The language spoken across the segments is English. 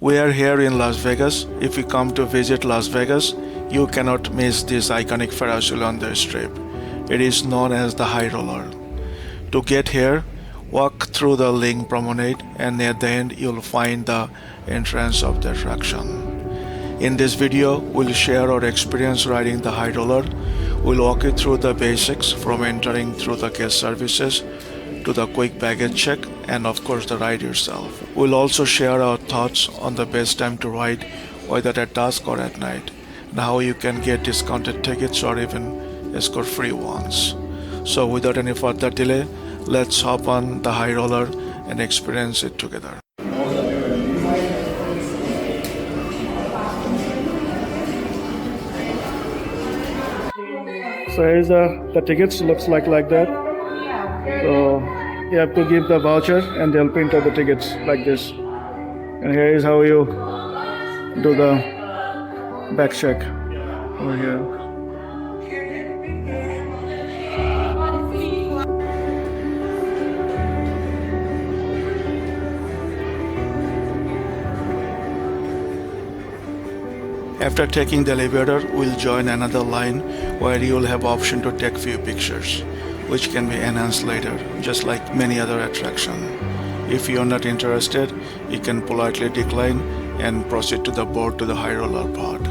We are here in Las Vegas. If you come to visit Las Vegas, you cannot miss this iconic Ferris wheel on the strip. It is known as the High Roller. To get here, walk through the LINQ Promenade and at the end you'll find the entrance of the attraction. In this video, we'll share our experience riding the High Roller. We'll walk you through the basics from entering through the guest services to the quick baggage check and of course the ride yourself. We'll also share our thoughts on the best time to ride, whether at dusk or at night, and how you can get discounted tickets or even escort free ones. So without any further delay, let's hop on the High Roller and experience it together. So here's the tickets, looks like that. So you have to give the voucher and they'll print out the tickets like this. And here is how you do the back check over here. After taking the elevator, we'll join another line where you'll have option to take few pictures, which can be enhanced later, just like many other attractions. If you're not interested, you can politely decline and proceed to the board to the High Roller part.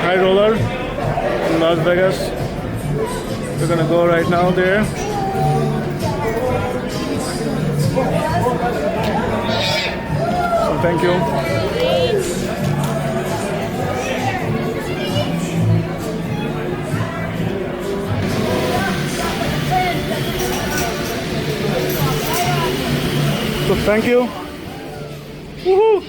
High Roller in Las Vegas. We're gonna go right now there. So thank you. So thank you. Woohoo!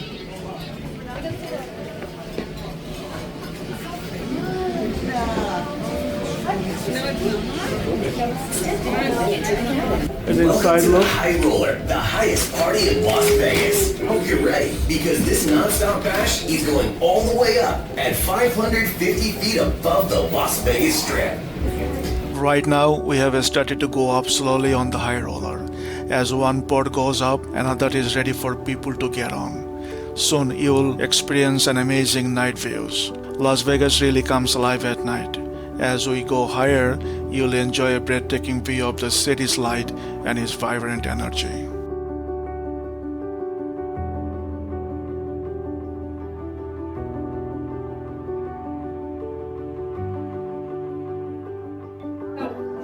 Welcome to the High Roller, the highest party in Las Vegas. Hope you're ready, because this non-stop bash is going all the way up at 550 feet above the Las Vegas Strip. Right now, we have started to go up slowly on the High Roller. As one pod goes up, another is ready for people to get on. Soon, you will experience an amazing night views. Las Vegas really comes alive at night. As we go higher, you'll enjoy a breathtaking view of the city's light and its vibrant energy.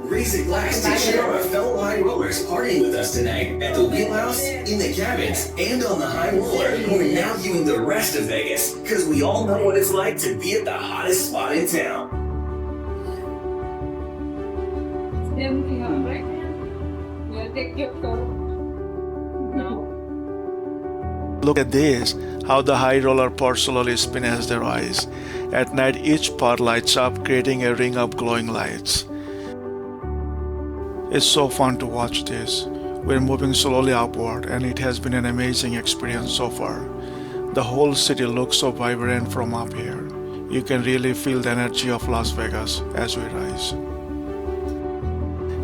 Raise a glass to share our fellow high rollers partying with us tonight at the wheelhouse, in the cabins, and on the High Roller. We're now viewing the rest of Vegas, because we all know what it's like to be at the hottest spot in town. Look at this, how the High Roller pods slowly spin as they rise. At night, each pod lights up, creating a ring of glowing lights. It's so fun to watch this. We're moving slowly upward and it has been an amazing experience so far. The whole city looks so vibrant from up here. You can really feel the energy of Las Vegas as we rise.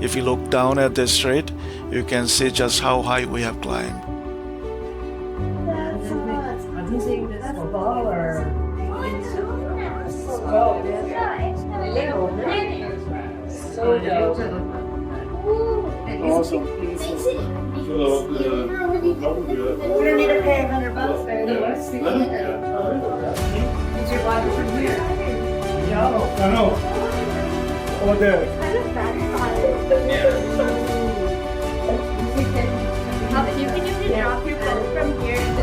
If you look down at the straight, you can see just how high we have climbed. Awesome. We're gonna need to pay $100 there. Did you watch it from here? No. I know. Over there. You can drop your phone from here to the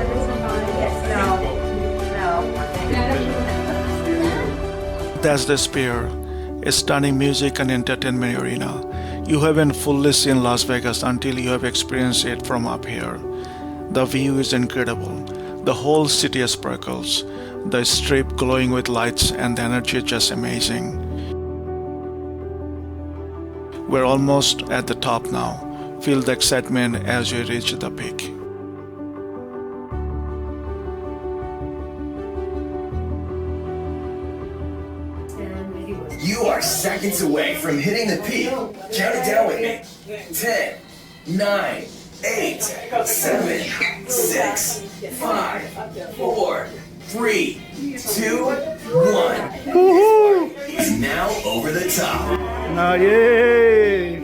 No. That's the Sphere, a stunning music and entertainment arena. You haven't fully seen Las Vegas until you have experienced it from up here. The view is incredible. The whole city sparkles, the strip glowing with lights, and the energy is just amazing. We're almost at the top now. Feel the excitement as we reach the peak. You are seconds away from hitting the peak. Count it down with me. 10, 9, 8, 7, 6, 5, 4, 3, 2, 1. Woohoo! It's now over the top. Now, yay!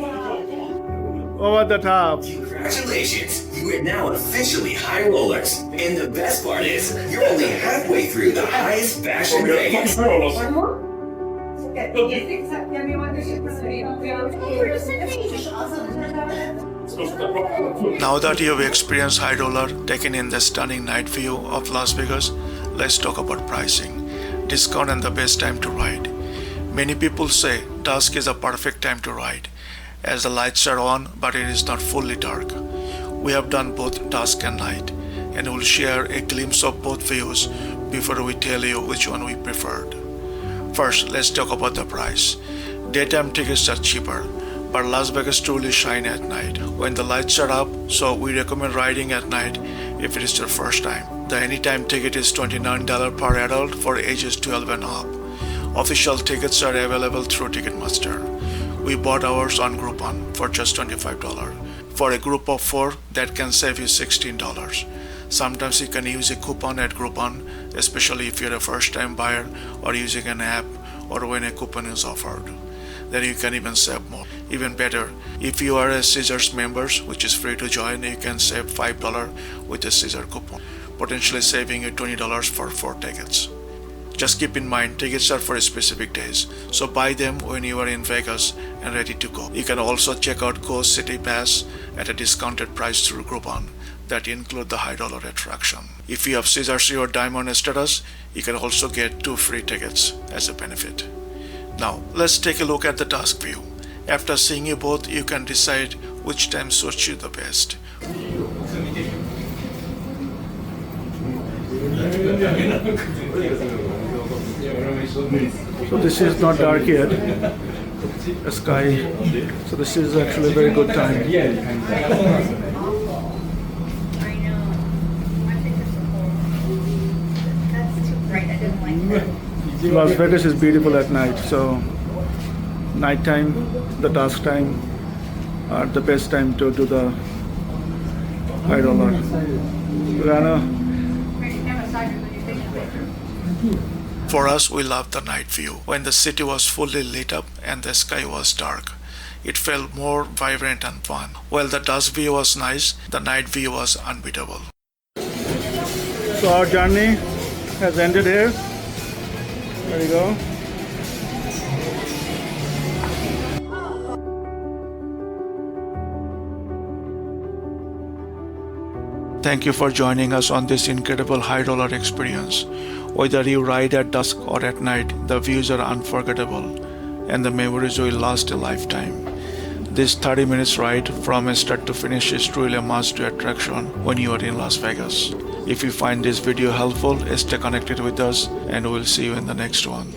Over the top. Congratulations, you are now officially high rollers. And the best part is, you're only halfway through the highest bash in Vegas. One more? Now that you've experienced high roller, taken in the stunning night view of Las Vegas, let's talk about pricing, discount and the best time to ride. Many people say dusk is a perfect time to ride, as the lights are on but it is not fully dark. We have done both dusk and night, and we'll share a glimpse of both views before we tell you which one we preferred. First, let's talk about the price. Daytime tickets are cheaper, but Las Vegas truly shine at night when the lights are up, so we recommend riding at night if it is your first time. The anytime ticket is $29 per adult for ages 12 and up. Official tickets are available through Ticketmaster. We bought ours on Groupon for just $25. For a group of 4, that can save you $16. Sometimes you can use a coupon at Groupon, especially if you're a first-time buyer or using an app or when a coupon is offered. Then you can even save more. Even better, if you are a Caesars member, which is free to join, you can save $5 with a Caesar coupon, potentially saving you $20 for 4 tickets. Just keep in mind, tickets are for specific days, so buy them when you are in Vegas and ready to go. You can also check out Ghost City Pass at a discounted price through Groupon that include the high roller attraction. If you have Caesars or Diamond status, you can also get 2 free tickets as a benefit. Now, let's take a look at the dusk view. After seeing you both, you can decide which time suits you the best. So this is not dark yet, the sky, so this is actually a very good time. Las Vegas is beautiful at night, so nighttime, the dusk time are the best time to do the high roller. Rana? For us, we loved the night view when the city was fully lit up and the sky was dark. It felt more vibrant and fun. While the dusk view was nice, the night view was unbeatable. So our journey has ended here. There you go. Thank you for joining us on this incredible high roller experience. Whether you ride at dusk or at night, the views are unforgettable and the memories will last a lifetime. This 30 minutes ride from start to finish is truly a must-do attraction when you are in Las Vegas. If you find this video helpful, stay connected with us and we'll see you in the next one.